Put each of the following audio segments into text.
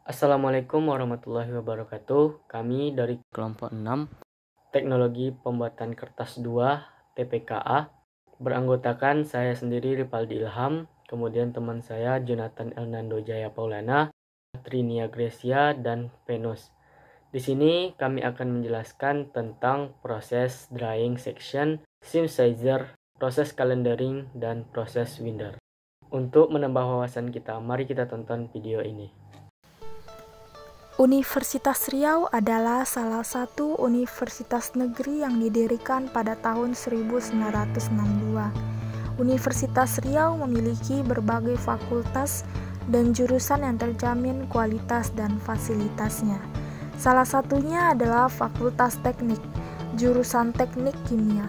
Assalamualaikum warahmatullahi wabarakatuh. Kami dari kelompok 6 Teknologi Pembuatan Kertas 2 TPKA beranggotakan saya sendiri Ripaldi Ilham, kemudian teman saya Jonathan Elnando Jaya Paulana, Trinia Gracia, dan Venus. Di sini kami akan menjelaskan tentang proses drying section, synthesizer, proses calendaring, dan proses winder. Untuk menambah wawasan kita, mari kita tonton video ini. Universitas Riau adalah salah satu universitas negeri yang didirikan pada tahun 1962. Universitas Riau memiliki berbagai fakultas dan jurusan yang terjamin kualitas dan fasilitasnya. Salah satunya adalah Fakultas Teknik, jurusan Teknik Kimia.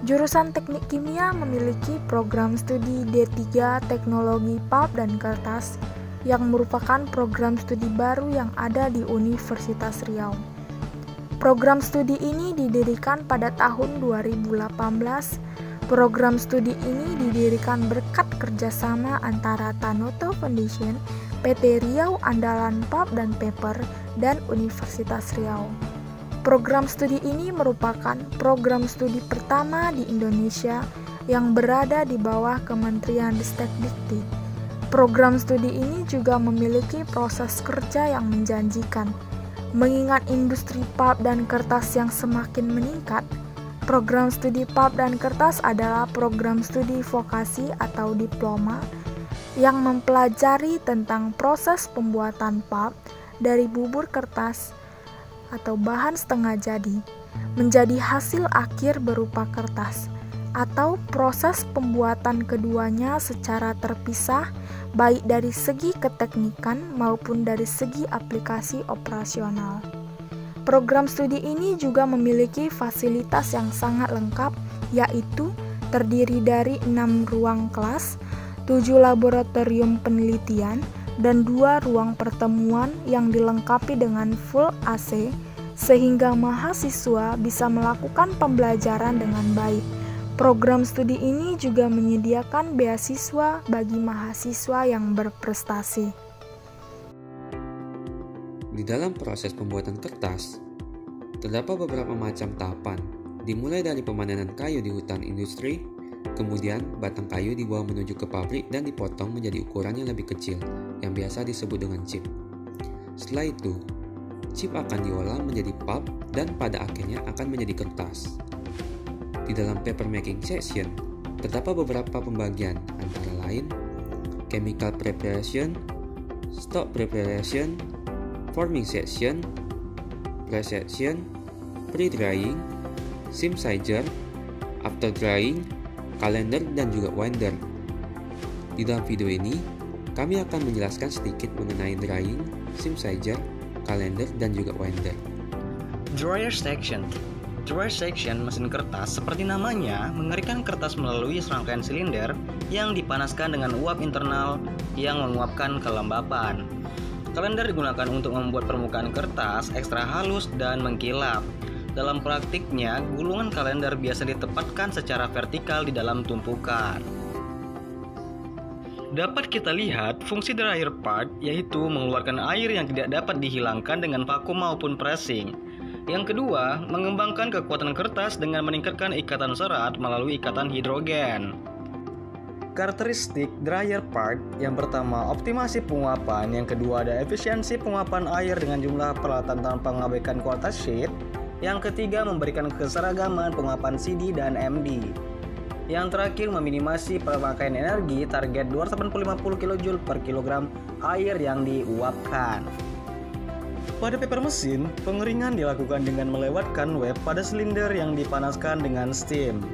Jurusan Teknik Kimia memiliki program studi D3 Teknologi Pulp dan Kertas, yang merupakan program studi baru yang ada di Universitas Riau. Program studi ini didirikan pada tahun 2018. Program studi ini didirikan berkat kerjasama antara Tanoto Foundation, PT Riau Andalan Pulp dan Paper, dan Universitas Riau. Program studi ini merupakan program studi pertama di Indonesia yang berada di bawah Kementerian Ristekdikti. Program studi ini juga memiliki proses kerja yang menjanjikan. Mengingat industri pulp dan kertas yang semakin meningkat, program studi pulp dan kertas adalah program studi vokasi atau diploma yang mempelajari tentang proses pembuatan pulp dari bubur kertas atau bahan setengah jadi menjadi hasil akhir berupa kertas, atau proses pembuatan keduanya secara terpisah baik dari segi keteknikan maupun dari segi aplikasi operasional. Program studi ini juga memiliki fasilitas yang sangat lengkap, yaitu terdiri dari 6 ruang kelas, 7 laboratorium penelitian, dan 2 ruang pertemuan yang dilengkapi dengan full AC, sehingga mahasiswa bisa melakukan pembelajaran dengan baik. Program studi ini juga menyediakan beasiswa bagi mahasiswa yang berprestasi. Di dalam proses pembuatan kertas, terdapat beberapa macam tahapan, dimulai dari pemanenan kayu di hutan industri, kemudian batang kayu dibawa menuju ke pabrik dan dipotong menjadi ukuran yang lebih kecil, yang biasa disebut dengan chip. Setelah itu, chip akan diolah menjadi pulp dan pada akhirnya akan menjadi kertas. Di dalam paper making section, terdapat beberapa pembagian, antara lain chemical preparation, stock preparation, forming section, press section, pre-drying, synthesizer, after drying, calendar, dan juga winder. Di dalam video ini, kami akan menjelaskan sedikit mengenai drying, synthesizer, calendar, dan juga winder. Dryer section. Dryer section mesin kertas seperti namanya mengeringkan kertas melalui serangkaian silinder yang dipanaskan dengan uap internal yang menguapkan kelembapan. Kalender digunakan untuk membuat permukaan kertas ekstra halus dan mengkilap. Dalam praktiknya, gulungan kalender biasa ditempatkan secara vertikal di dalam tumpukan. Dapat kita lihat fungsi dryer part, yaitu mengeluarkan air yang tidak dapat dihilangkan dengan vakum maupun pressing. Yang kedua, mengembangkan kekuatan kertas dengan meningkatkan ikatan serat melalui ikatan hidrogen. Karakteristik dryer part yang pertama, optimasi penguapan. Yang kedua, ada efisiensi penguapan air dengan jumlah peralatan tanpa mengabaikan kualitas sheet. Yang ketiga, memberikan keseragaman penguapan CD dan MD. Yang terakhir, meminimasi pemakaian energi target 250 kJ per kilogram air yang diuapkan. Pada paper mesin, pengeringan dilakukan dengan melewatkan web pada silinder yang dipanaskan dengan steam.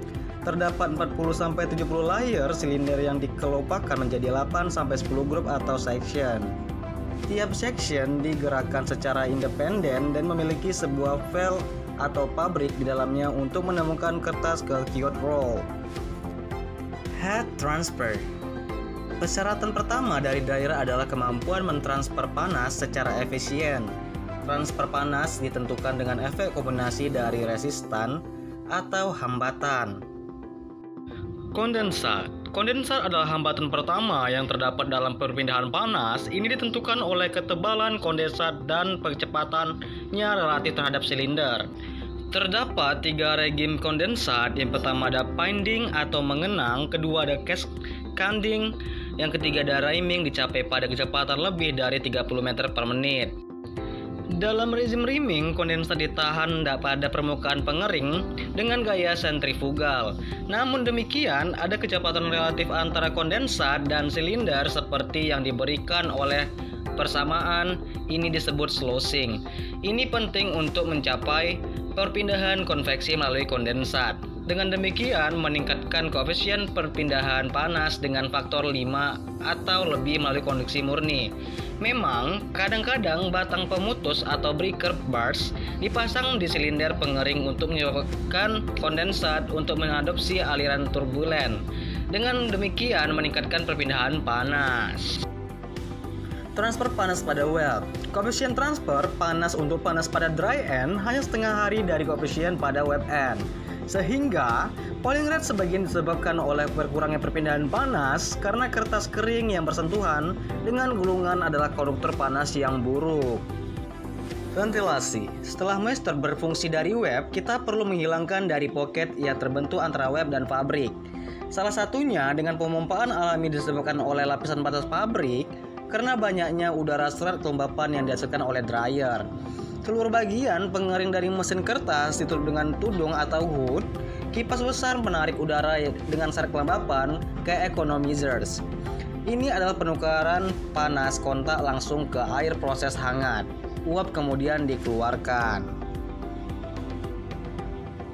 Terdapat 40-70 layer silinder yang dikelompokkan menjadi 8-10 grup atau section. Tiap section digerakkan secara independen dan memiliki sebuah file atau pabrik di dalamnya untuk menemukan kertas ke cathode roll. Heat transfer. Persyaratan pertama dari dryer adalah kemampuan mentransfer panas secara efisien. Transfer panas ditentukan dengan efek kombinasi dari resistan atau hambatan. Kondensat. Kondensat adalah hambatan pertama yang terdapat dalam perpindahan panas. Ini ditentukan oleh ketebalan kondensat dan kecepatannya relatif terhadap silinder. Terdapat 3 regime kondensat. Yang pertama ada binding atau mengenang, kedua ada cascading, yang ketiga ada reaming dicapai pada kecepatan lebih dari 30 meter per menit. Dalam rezim reaming, kondensat ditahan pada permukaan pengering dengan gaya sentrifugal. Namun demikian, ada kecepatan relatif antara kondensat dan silinder seperti yang diberikan oleh persamaan. Ini disebut sloshing. Ini penting untuk mencapai perpindahan konveksi melalui kondensat. Dengan demikian, meningkatkan koefisien perpindahan panas dengan faktor 5 atau lebih melalui konduksi murni. Memang, kadang-kadang batang pemutus atau breaker bars dipasang di silinder pengering untuk menyebabkan kondensat untuk mengadopsi aliran turbulen. Dengan demikian, meningkatkan perpindahan panas. Transfer panas pada weld. Koefisien transfer panas untuk panas pada dry end hanya setengah hari dari koefisien pada wet end. Sehingga falling rate sebagian disebabkan oleh berkurangnya perpindahan panas karena kertas kering yang bersentuhan dengan gulungan adalah konduktor panas yang buruk. Ventilasi. Setelah master berfungsi dari web, kita perlu menghilangkan dari pocket yang terbentuk antara web dan pabrik. Salah satunya dengan pemompaan alami disebabkan oleh lapisan batas pabrik karena banyaknya udara serat kelembapan yang dihasilkan oleh dryer. Seluruh bagian pengering dari mesin kertas ditutup dengan tudung atau hood. Kipas besar menarik udara dengan syarat kelembapan ke economizers. Ini adalah penukaran panas kontak langsung ke air proses hangat. Uap kemudian dikeluarkan.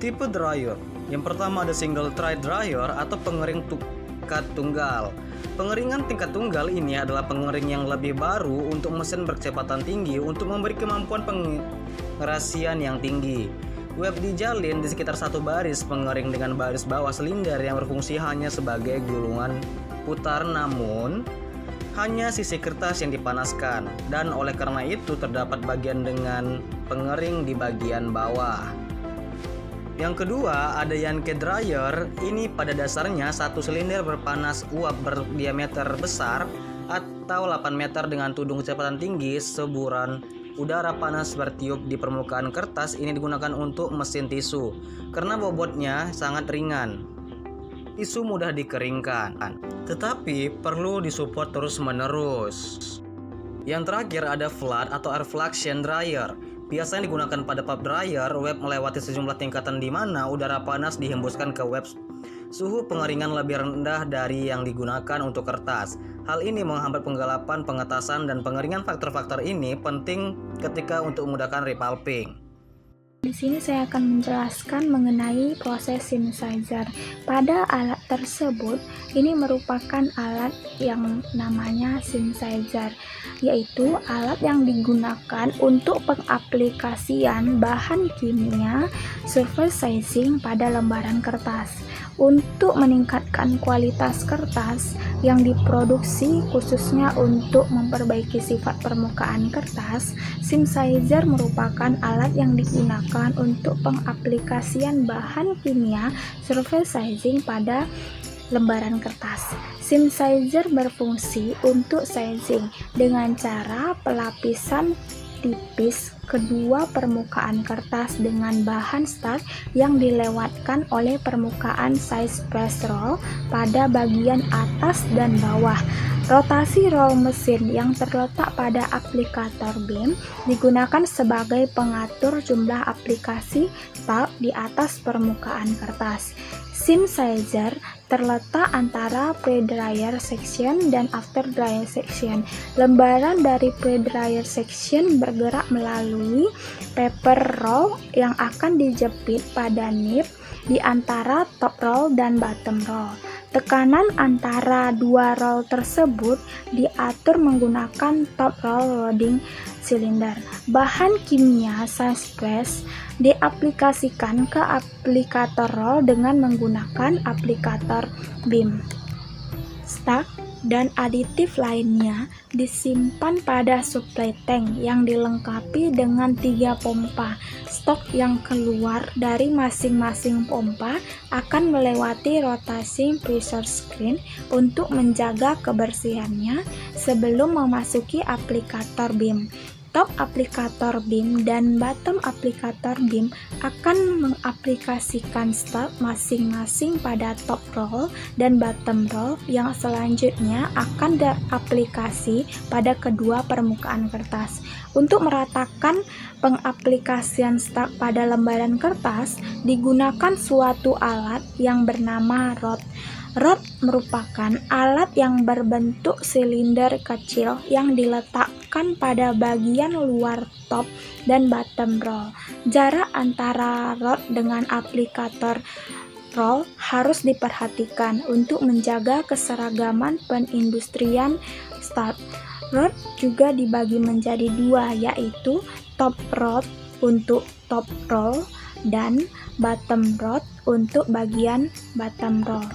Tipe dryer. Yang pertama ada single thread dryer atau pengering tingkat tunggal. Pengeringan tingkat tunggal ini adalah pengering yang lebih baru untuk mesin berkecepatan tinggi untuk memberi kemampuan pengerasian yang tinggi. Web dijalin di sekitar satu baris pengering dengan baris bawah silinder yang berfungsi hanya sebagai gulungan putar, namun hanya sisi kertas yang dipanaskan, dan oleh karena itu terdapat bagian dengan pengering di bagian bawah. Yang kedua ada Yankee dryer. Ini pada dasarnya satu silinder berpanas uap berdiameter besar atau 8 meter dengan tudung kecepatan tinggi. Semburan udara panas bertiup di permukaan kertas. Ini digunakan untuk mesin tisu karena bobotnya sangat ringan. Tisu mudah dikeringkan, tetapi perlu disupport terus-menerus. Yang terakhir ada flat atau air fluxion dryer. Biasanya digunakan pada pulp dryer. Web melewati sejumlah tingkatan di mana udara panas dihembuskan ke web. Suhu pengeringan lebih rendah dari yang digunakan untuk kertas. Hal ini menghambat penggelapan, pengetasan, dan pengeringan. Faktor-faktor ini penting ketika untuk memudahkan repulping. Di sini saya akan menjelaskan mengenai proses synthesizer. Pada alat tersebut, ini merupakan alat yang namanya synthesizer, yaitu alat yang digunakan untuk pengaplikasian bahan kimia surface sizing pada lembaran kertas. Untuk meningkatkan kualitas kertas yang diproduksi khususnya untuk memperbaiki sifat permukaan kertas, synthesizer merupakan alat yang digunakan untuk pengaplikasian bahan kimia surface sizing pada lembaran kertas. Synthesizer berfungsi untuk sizing dengan cara pelapisan tipis kedua permukaan kertas dengan bahan start yang dilewatkan oleh permukaan size press roll pada bagian atas dan bawah. Rotasi roll mesin yang terletak pada aplikator beam digunakan sebagai pengatur jumlah aplikasi pulp di atas permukaan kertas. Synthesizer terletak antara pre-dryer section dan after dryer section. Lembaran dari pre-dryer section bergerak melalui paper roll yang akan dijepit pada nib di antara top roll dan bottom roll. Tekanan antara dua roll tersebut diatur menggunakan top roll loading silinder. Bahan kimia size press diaplikasikan ke aplikator roll dengan menggunakan aplikator beam. Stak dan aditif lainnya disimpan pada supply tank yang dilengkapi dengan 3 pompa. Stok yang keluar dari masing-masing pompa akan melewati rotasi pressure screen untuk menjaga kebersihannya sebelum memasuki aplikator BIM. Top aplikator BIM dan bottom aplikator BIM akan mengaplikasikan stok masing-masing pada top roll dan bottom roll yang selanjutnya akan teraplikasi pada kedua permukaan kertas. Untuk meratakan pengaplikasian stok pada lembaran kertas digunakan suatu alat yang bernama rod. Rod merupakan alat yang berbentuk silinder kecil yang diletakkan pada bagian luar top dan bottom roll. Jarak antara rod dengan aplikator roll harus diperhatikan untuk menjaga keseragaman penindustrian stok. Rod juga dibagi menjadi 2, yaitu top rod untuk top roll dan bottom rod untuk bagian bottom roll.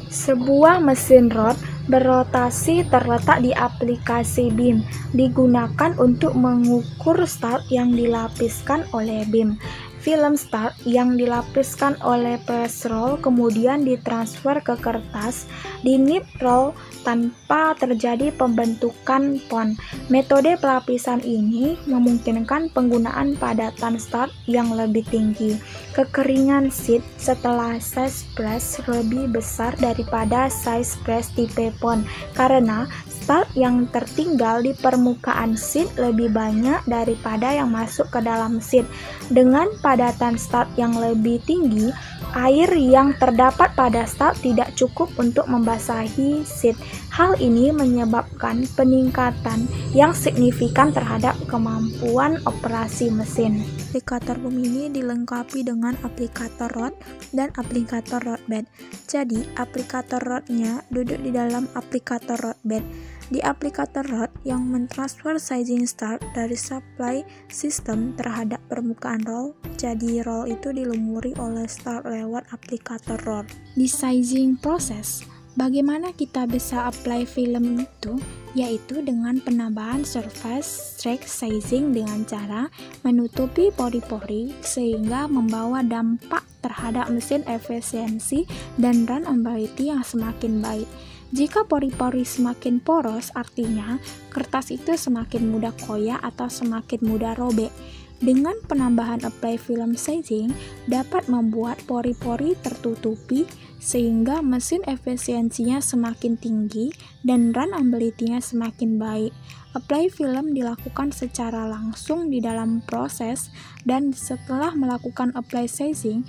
Sebuah mesin rod berotasi terletak di aplikasi BIM, digunakan untuk mengukur stok yang dilapiskan oleh BIM. Film stok yang dilapiskan oleh press roll kemudian ditransfer ke kertas di nib roll tanpa terjadi pembentukan pon. Metode pelapisan ini memungkinkan penggunaan padatan stok yang lebih tinggi. Kekeringan sheet setelah size press lebih besar daripada size press tipe pon karena stok yang tertinggal di permukaan sheet lebih banyak daripada yang masuk ke dalam sheet. Dengan padatan stok yang lebih tinggi, air yang terdapat pada stok tidak cukup untuk membasahi sheet. Hal ini menyebabkan peningkatan yang signifikan terhadap kemampuan operasi mesin. Aplikator BIM ini dilengkapi dengan aplikator rod dan aplikator rod bed. Jadi, aplikator rodnya duduk di dalam aplikator rod bed. Di aplikator rod yang mentransfer sizing start dari supply system terhadap permukaan roll, jadi roll itu dilumuri oleh start lewat aplikator rod. Di sizing proses, bagaimana kita bisa apply film itu? Yaitu dengan penambahan surface track sizing dengan cara menutupi pori-pori sehingga membawa dampak terhadap mesin efisiensi dan runability yang semakin baik. Jika pori-pori semakin poros, artinya kertas itu semakin mudah koyak atau semakin mudah robek. Dengan penambahan apply film sizing dapat membuat pori-pori tertutupi sehingga mesin efisiensinya semakin tinggi dan runability-nya semakin baik. Apply film dilakukan secara langsung di dalam proses dan setelah melakukan apply sizing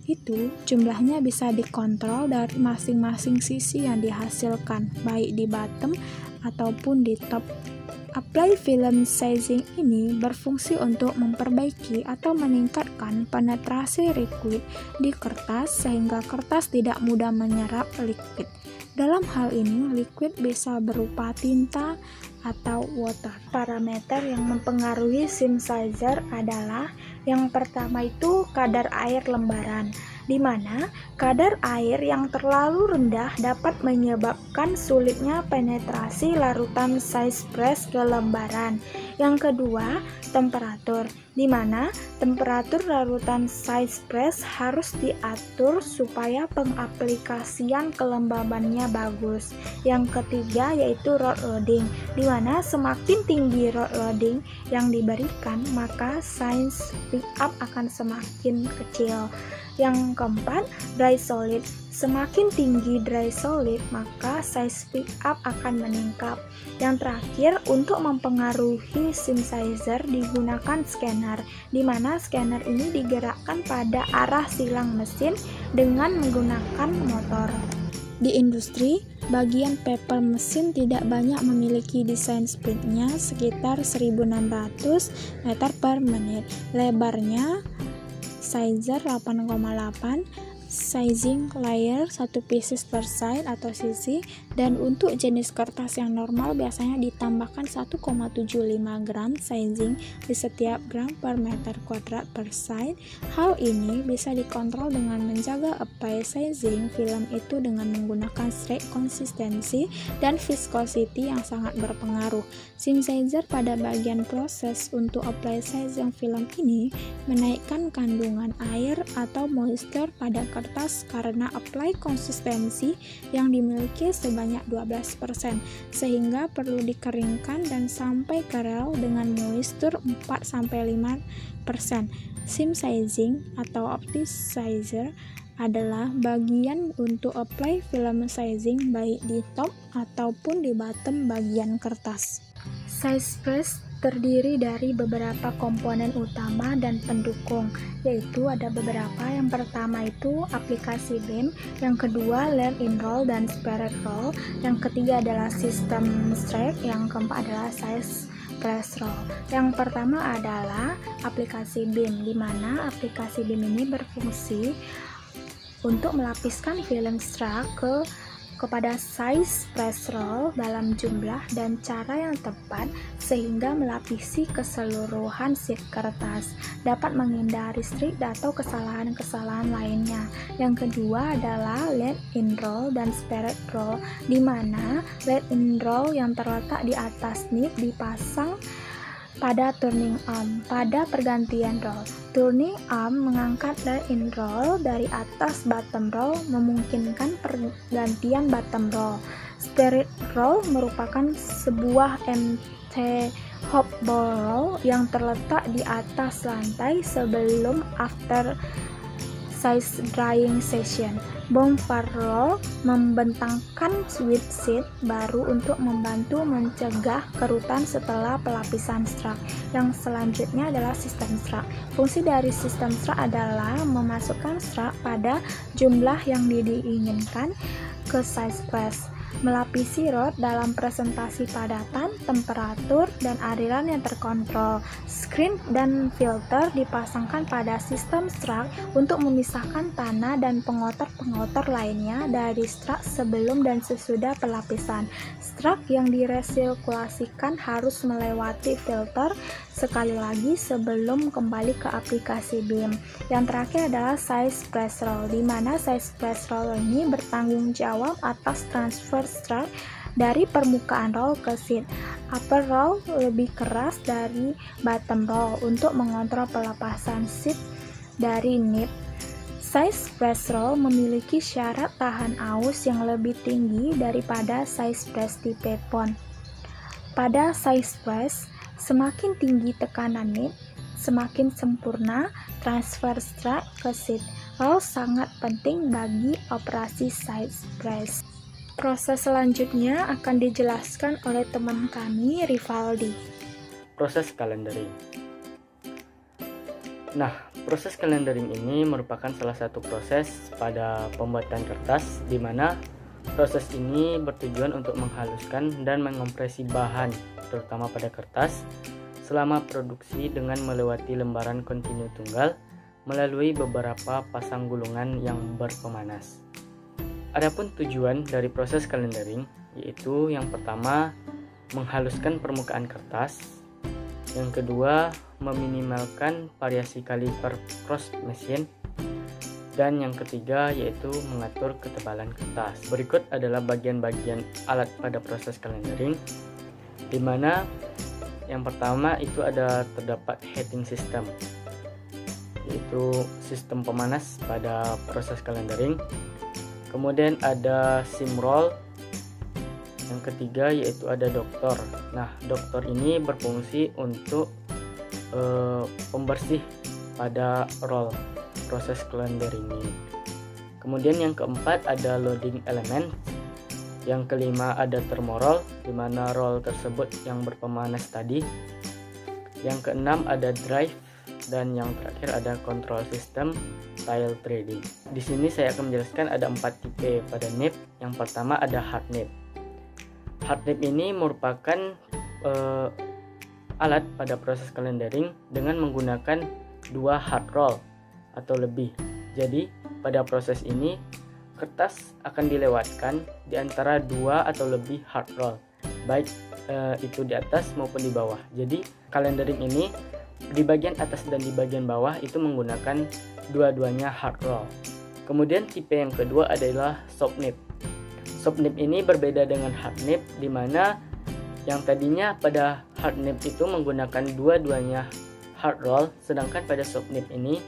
itu jumlahnya bisa dikontrol dari masing-masing sisi yang dihasilkan, baik di bottom ataupun di top. Apply film sizing ini berfungsi untuk memperbaiki atau meningkatkan penetrasi liquid di kertas sehingga kertas tidak mudah menyerap liquid. Dalam hal ini, liquid bisa berupa tinta atau water. Parameter yang mempengaruhi sim sizer adalah yang pertama itu kadar air lembaran, di mana kadar air yang terlalu rendah dapat menyebabkan sulitnya penetrasi larutan size press ke lembaran. Yang kedua, temperatur, di mana temperatur larutan size press harus diatur supaya pengaplikasian kelembabannya bagus. Yang ketiga yaitu rod loading, di mana semakin tinggi rod loading yang diberikan, maka size pick up akan semakin kecil. Yang keempat, dry solid. Semakin tinggi dry solid, maka size pick up akan meningkat. Yang terakhir, untuk mempengaruhi sim sizer digunakan scanner, di mana scanner ini digerakkan pada arah silang mesin dengan menggunakan motor. Di industri, bagian paper mesin tidak banyak memiliki desain speednya sekitar 1600 meter per menit. Lebarnya sizer 8,8, sizing layer 1 pieces per side atau sisi, dan untuk jenis kertas yang normal biasanya ditambahkan 1,75 gram sizing di setiap gram per meter kuadrat per side. Hal ini bisa dikontrol dengan menjaga apply sizing film itu dengan menggunakan strike konsistensi dan viscosity yang sangat berpengaruh. Synthesizer pada bagian proses untuk apply sizing film ini menaikkan kandungan air atau moisture pada kertas karena apply konsistensi yang dimiliki sebanyak 12%, sehingga perlu dikeringkan dan sampai kering dengan moisture 4-5%. Seam sizing atau opticizer adalah bagian untuk apply film sizing baik di top ataupun di bottom bagian kertas. Size press terdiri dari beberapa komponen utama dan pendukung, yaitu ada beberapa. Yang pertama itu aplikasi beam, yang kedua land in roll dan spiral roll, yang ketiga adalah sistem strike, yang keempat adalah size press roll. Yang pertama adalah aplikasi beam, di mana aplikasi beam ini berfungsi untuk melapiskan film strike kepada size press roll dalam jumlah dan cara yang tepat sehingga melapisi keseluruhan sheet kertas, dapat menghindari strip atau kesalahan-kesalahan lainnya. Yang kedua adalah lead in roll dan spiral roll, di mana lead in roll yang terletak di atas nib dipasang pada turning arm. Pada pergantian roll, turning arm mengangkat lead in roll dari atas bottom roll, memungkinkan pergantian bottom roll. Spiral roll merupakan sebuah empty hop roll yang terletak di atas lantai sebelum after size drying session. Bonfire roll membentangkan sweet sheet baru untuk membantu mencegah kerutan setelah pelapisan strap. Yang selanjutnya adalah sistem strap. Fungsi dari sistem strap adalah memasukkan strap pada jumlah yang diinginkan ke size press, melapisi rod dalam presentasi padatan, temperatur, dan aliran yang terkontrol. Screen dan filter dipasangkan pada sistem strap untuk memisahkan tanah dan pengotor-pengotor lainnya dari strap sebelum dan sesudah pelapisan. Strap yang diresirkulasikan harus melewati filter sekali lagi sebelum kembali ke aplikasi beam. Yang terakhir adalah size press roll, di mana size press roll ini bertanggung jawab atas transfer strap dari permukaan roll ke sheet. Upper roll lebih keras dari bottom roll untuk mengontrol pelepasan sheet dari nib. Size press roll memiliki syarat tahan aus yang lebih tinggi daripada size press tipe pond. Pada size press, semakin tinggi tekanan nib, semakin sempurna transfer strap ke sheet. Roll sangat penting bagi operasi size press. Proses selanjutnya akan dijelaskan oleh teman kami, Rivaldi. Proses calendering. Nah, proses calendering ini merupakan salah satu proses pada pembuatan kertas, di mana proses ini bertujuan untuk menghaluskan dan mengompresi bahan, terutama pada kertas, selama produksi dengan melewati lembaran kontinu tunggal melalui beberapa pasang gulungan yang berpemanas. Adapun tujuan dari proses calendering yaitu yang pertama menghaluskan permukaan kertas, yang kedua meminimalkan variasi kaliper cross machine, dan yang ketiga yaitu mengatur ketebalan kertas. Berikut adalah bagian-bagian alat pada proses calendering, di mana yang pertama itu terdapat heating system, yaitu sistem pemanas pada proses calendering. Kemudian ada sim roll. Yang ketiga yaitu ada doktor. Nah, doktor ini berfungsi untuk pembersih pada roll proses calendering ini. Kemudian yang keempat ada loading element. Yang kelima ada thermoroll, di mana roll tersebut yang berpemanas tadi. Yang keenam ada drive, dan yang terakhir ada control system tile threading. Di sini saya akan menjelaskan ada 4 tipe pada nib. Yang pertama ada hard nib. Hard nib ini merupakan alat pada proses calendering dengan menggunakan 2 hard roll atau lebih. Jadi pada proses ini, kertas akan dilewatkan di antara 2 atau lebih hard roll, baik itu di atas maupun di bawah. Jadi calendering ini di bagian atas dan di bagian bawah itu menggunakan dua-duanya hard roll. Kemudian tipe yang kedua adalah soft nib. Soft nib ini berbeda dengan hard nib, di mana yang tadinya pada hard nib itu menggunakan dua-duanya hard roll, sedangkan pada soft nib ini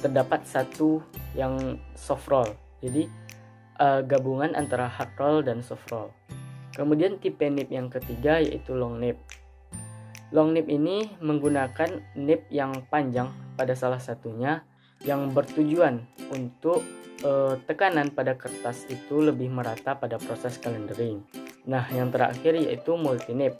terdapat satu yang soft roll. Jadi gabungan antara hard roll dan soft roll. Kemudian tipe nib yang ketiga yaitu long nib. Long nib ini menggunakan nib yang panjang pada salah satunya, yang bertujuan untuk tekanan pada kertas itu lebih merata pada proses calendering. Nah, yang terakhir yaitu multi nib.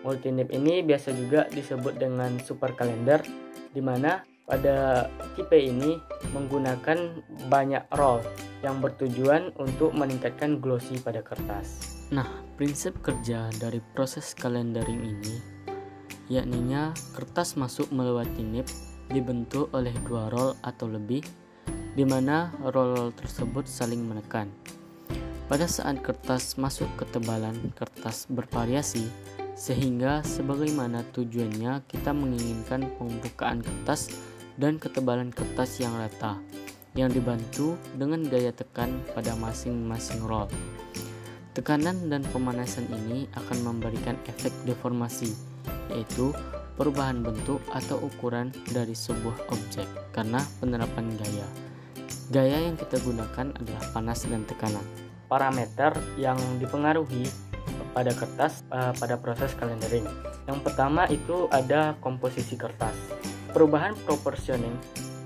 Multi nib ini biasa juga disebut dengan super calendar, di mana pada tipe ini menggunakan banyak roll yang bertujuan untuk meningkatkan glossy pada kertas. Nah, prinsip kerja dari proses calendering ini yakninya kertas masuk melewati nib dibentuk oleh 2 roll atau lebih, di mana roll tersebut saling menekan. Pada saat kertas masuk ketebalan kertas bervariasi, sehingga sebagaimana tujuannya kita menginginkan pembukaan kertas dan ketebalan kertas yang rata, yang dibantu dengan gaya tekan pada masing-masing roll. Tekanan dan pemanasan ini akan memberikan efek deformasi, yaitu perubahan bentuk atau ukuran dari sebuah objek karena penerapan gaya. Gaya yang kita gunakan adalah panas dan tekanan. Parameter yang dipengaruhi pada kertas pada proses calendering. Yang pertama itu ada komposisi kertas. Perubahan proportioning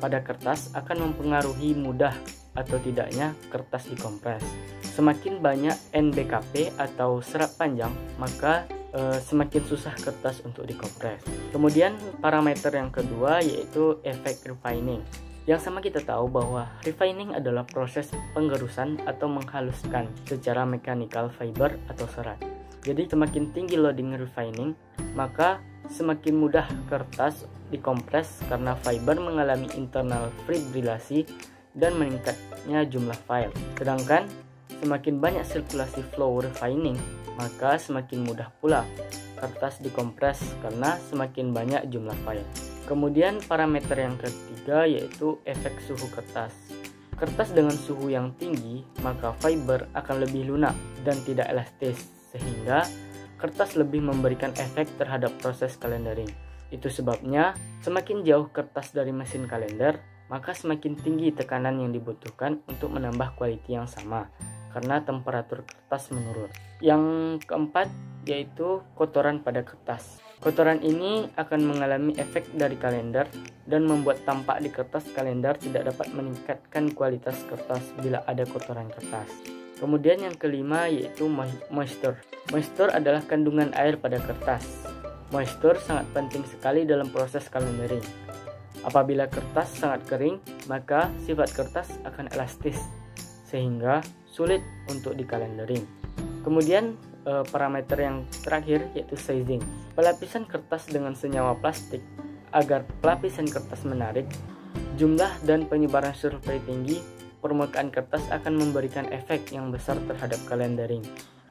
pada kertas akan mempengaruhi mudah atau tidaknya kertas dikompres. Semakin banyak NBKP atau serat panjang, maka semakin susah kertas untuk dikompres. Kemudian parameter yang kedua yaitu efek refining. Yang sama kita tahu bahwa refining adalah proses penggerusan atau menghaluskan secara mekanikal fiber atau serat. Jadi semakin tinggi loading refining, maka semakin mudah kertas dikompres karena fiber mengalami internal fibrilasi dan meningkatnya jumlah file. Sedangkan semakin banyak sirkulasi flow refining, maka semakin mudah pula kertas dikompres karena semakin banyak jumlah file. Kemudian parameter yang ketiga yaitu efek suhu kertas. Kertas dengan suhu yang tinggi, maka fiber akan lebih lunak dan tidak elastis, sehingga kertas lebih memberikan efek terhadap proses calendering. Itu sebabnya semakin jauh kertas dari mesin kalender, maka semakin tinggi tekanan yang dibutuhkan untuk menambah kualiti yang sama, karena temperatur kertas menurun. Yang keempat yaitu kotoran pada kertas. Kotoran ini akan mengalami efek dari kalender dan membuat tampak di kertas kalender tidak dapat meningkatkan kualitas kertas bila ada kotoran kertas. Kemudian yang kelima yaitu moisture. Moisture adalah kandungan air pada kertas. Moisture sangat penting sekali dalam proses calendering. Apabila kertas sangat kering, maka sifat kertas akan elastis sehingga sulit untuk dikalendering. Kemudian parameter yang terakhir yaitu sizing. Pelapisan kertas dengan senyawa plastik agar pelapisan kertas menarik, jumlah dan penyebaran survei tinggi, permukaan kertas akan memberikan efek yang besar terhadap calendering.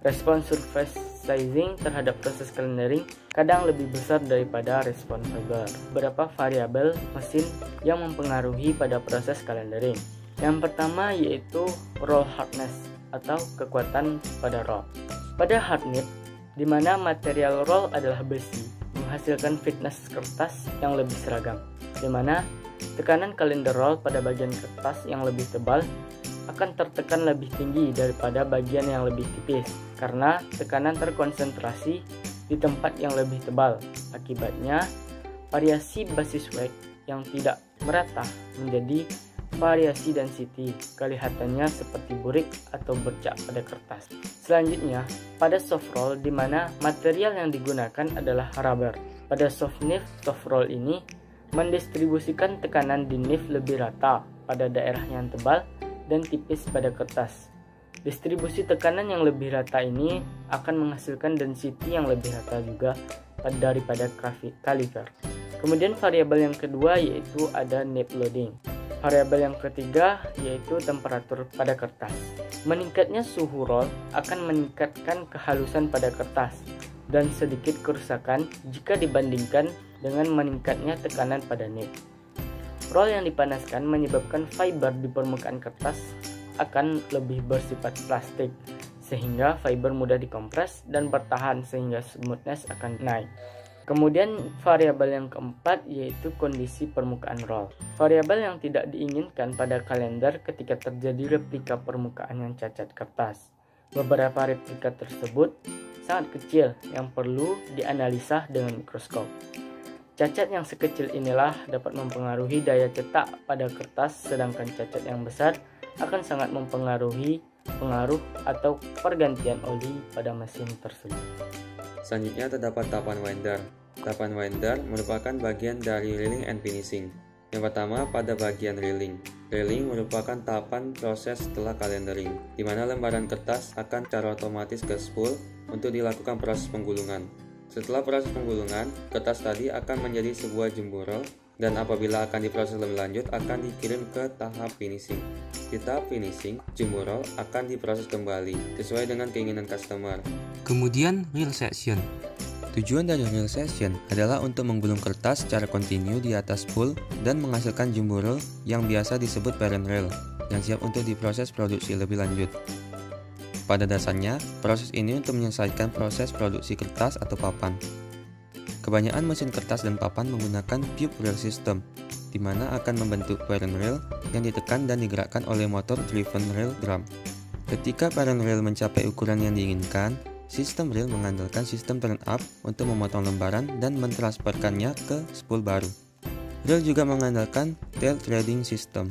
Respon surface sizing terhadap proses calendering kadang lebih besar daripada respon fiber. Beberapa variabel mesin yang mempengaruhi pada proses calendering. Yang pertama yaitu roll hardness atau kekuatan pada roll. Pada hard nib, di mana material roll adalah besi, menghasilkan fitness kertas yang lebih seragam, di mana tekanan kalender roll pada bagian kertas yang lebih tebal akan tertekan lebih tinggi daripada bagian yang lebih tipis, karena tekanan terkonsentrasi di tempat yang lebih tebal. Akibatnya, variasi basis weight yang tidak merata menjadi variasi density, kelihatannya seperti burik atau bercak pada kertas. Selanjutnya, pada soft roll di mana material yang digunakan adalah rubber. Pada soft nib, soft roll ini mendistribusikan tekanan di nib lebih rata pada daerah yang tebal dan tipis pada kertas. Distribusi tekanan yang lebih rata ini akan menghasilkan density yang lebih rata juga daripada caliper. Kemudian variabel yang kedua yaitu ada nib loading. Variabel yang ketiga yaitu temperatur pada kertas. Meningkatnya suhu roll akan meningkatkan kehalusan pada kertas dan sedikit kerusakan jika dibandingkan dengan meningkatnya tekanan pada nib. Roll yang dipanaskan menyebabkan fiber di permukaan kertas akan lebih bersifat plastik, sehingga fiber mudah dikompres dan bertahan sehingga smoothness akan naik. Kemudian variabel yang keempat yaitu kondisi permukaan roll. Variabel yang tidak diinginkan pada kalender ketika terjadi replika permukaan yang cacat kertas. Beberapa replika tersebut sangat kecil yang perlu dianalisa dengan mikroskop. Cacat yang sekecil inilah dapat mempengaruhi daya cetak pada kertas, sedangkan cacat yang besar akan sangat mempengaruhi pengaruh atau pergantian oli pada mesin tersebut. Selanjutnya terdapat tahapan Winder. Tahapan Winder merupakan bagian dari reeling and finishing. Yang pertama pada bagian reeling. Reeling merupakan tahapan proses setelah calendering, di mana lembaran kertas akan secara otomatis ke spool untuk dilakukan proses penggulungan. Setelah proses penggulungan, kertas tadi akan menjadi sebuah jumbo roll, dan apabila akan diproses lebih lanjut akan dikirim ke tahap finishing. Di tahap finishing, jumbo roll akan diproses kembali sesuai dengan keinginan customer. Kemudian reel section. Tujuan dari reel section adalah untuk menggulung kertas secara kontinu di atas spool dan menghasilkan jumbo roll yang biasa disebut parent reel yang siap untuk diproses produksi lebih lanjut. Pada dasarnya, proses ini untuk menyelesaikan proses produksi kertas atau papan. Kebanyakan mesin kertas dan papan menggunakan tube reel system, di mana akan membentuk parent reel yang ditekan dan digerakkan oleh motor driven reel drum. Ketika parent reel mencapai ukuran yang diinginkan, sistem reel mengandalkan sistem turn up untuk memotong lembaran dan mentransferkannya ke spool baru. Reel juga mengandalkan tail threading system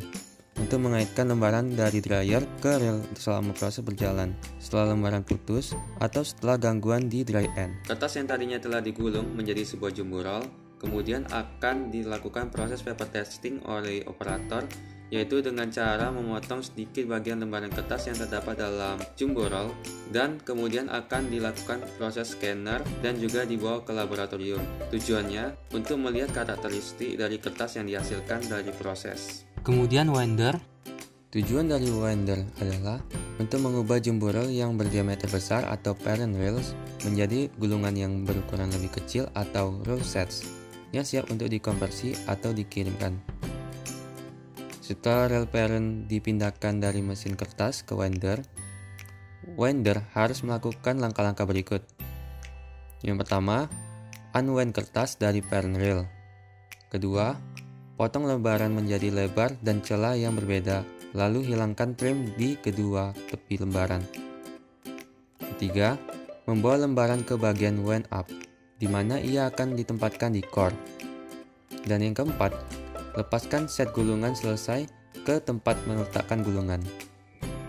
untuk mengaitkan lembaran dari dryer ke reel selama proses berjalan, setelah lembaran putus, atau setelah gangguan di dry end. Kertas yang tadinya telah digulung menjadi sebuah jumbo roll, kemudian akan dilakukan proses paper testing oleh operator, yaitu dengan cara memotong sedikit bagian lembaran kertas yang terdapat dalam jumbo roll, dan kemudian akan dilakukan proses scanner dan juga dibawa ke laboratorium. Tujuannya untuk melihat karakteristik dari kertas yang dihasilkan dari proses. Kemudian winder. Tujuan dari winder adalah untuk mengubah jumbo roll yang berdiameter besar atau parent reels menjadi gulungan yang berukuran lebih kecil atau roll sets yang siap untuk dikonversi atau dikirimkan. Setelah reel parent dipindahkan dari mesin kertas ke winder, winder harus melakukan langkah-langkah berikut. Yang pertama, unwind kertas dari parent reel. Kedua, potong lembaran menjadi lebar dan celah yang berbeda, lalu hilangkan trim di kedua tepi lembaran. Ketiga, membawa lembaran ke bagian wind up, di mana ia akan ditempatkan di core. Dan yang keempat, lepaskan set gulungan selesai ke tempat meletakkan gulungan.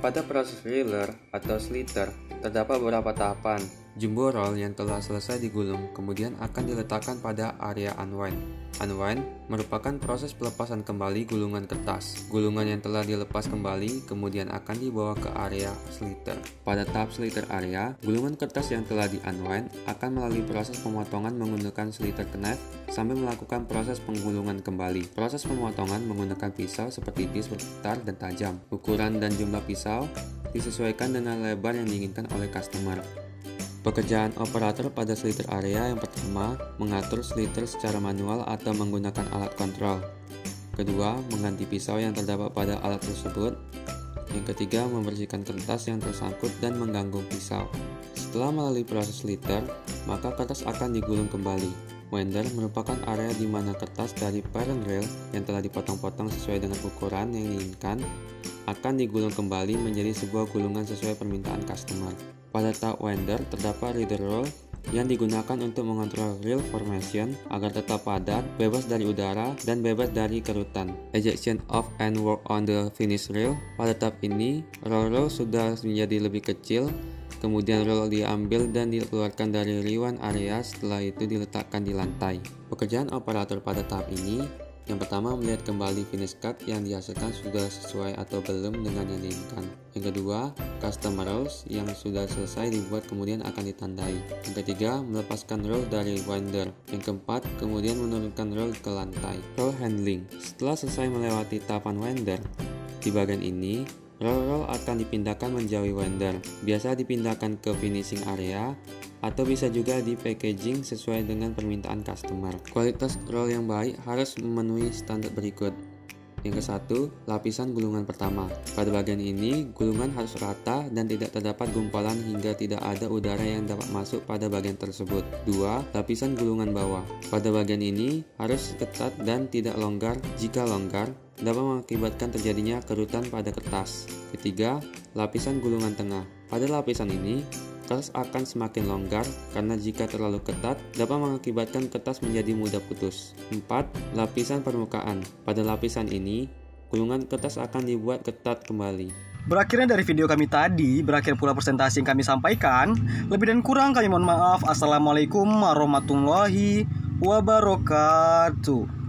Pada proses reeler atau sliter, terdapat beberapa tahapan. Jumbo roll yang telah selesai digulung kemudian akan diletakkan pada area unwind. Unwind merupakan proses pelepasan kembali gulungan kertas. Gulungan yang telah dilepas kembali kemudian akan dibawa ke area sliter. Pada tahap sliter area, gulungan kertas yang telah di-unwind akan melalui proses pemotongan menggunakan sliter knife sambil melakukan proses penggulungan kembali. Proses pemotongan menggunakan pisau seperti dis berputar dan tajam. Ukuran dan jumlah pisau disesuaikan dengan lebar yang diinginkan oleh customer. Pekerjaan operator pada sliter area yang pertama, mengatur sliter secara manual atau menggunakan alat kontrol. Kedua, mengganti pisau yang terdapat pada alat tersebut. Yang ketiga, membersihkan kertas yang tersangkut dan mengganggu pisau. Setelah melalui proses sliter, maka kertas akan digulung kembali. Winder merupakan area di mana kertas dari parent reel yang telah dipotong-potong sesuai dengan ukuran yang diinginkan akan digulung kembali menjadi sebuah gulungan sesuai permintaan customer. Pada tahap winder terdapat reader roll yang digunakan untuk mengontrol reel formation agar tetap padat, bebas dari udara, dan bebas dari kerutan. Ejection of and work on the finish reel. Pada tahap ini, roll sudah menjadi lebih kecil, kemudian roll diambil dan dikeluarkan dari rewind area, setelah itu diletakkan di lantai. Pekerjaan operator pada tahap ini Yang pertama, melihat kembali finish card yang dihasilkan sudah sesuai atau belum dengan yang diinginkan. Yang kedua, custom rows yang sudah selesai dibuat kemudian akan ditandai. Yang ketiga, melepaskan row dari winder. Yang keempat, kemudian menurunkan row ke lantai. Row handling. Setelah selesai melewati tahapan winder, di bagian ini, roll akan dipindahkan menjauhi winder. Biasa dipindahkan ke finishing area atau bisa juga di packaging sesuai dengan permintaan customer. Kualitas roll yang baik harus memenuhi standar berikut. Yang ke-1, lapisan gulungan pertama. Pada bagian ini, gulungan harus rata dan tidak terdapat gumpalan hingga tidak ada udara yang dapat masuk pada bagian tersebut. 2, lapisan gulungan bawah. Pada bagian ini, harus ketat dan tidak longgar. Jika longgar, dapat mengakibatkan terjadinya kerutan pada kertas. Ketiga, lapisan gulungan tengah. Pada lapisan ini, kertas akan semakin longgar karena jika terlalu ketat dapat mengakibatkan kertas menjadi mudah putus. 4. Lapisan permukaan. Pada lapisan ini, gulungan kertas akan dibuat ketat kembali. Berakhirnya dari video kami tadi, berakhir pula presentasi yang kami sampaikan. Lebih dan kurang kami mohon maaf. Assalamualaikum warahmatullahi wabarakatuh.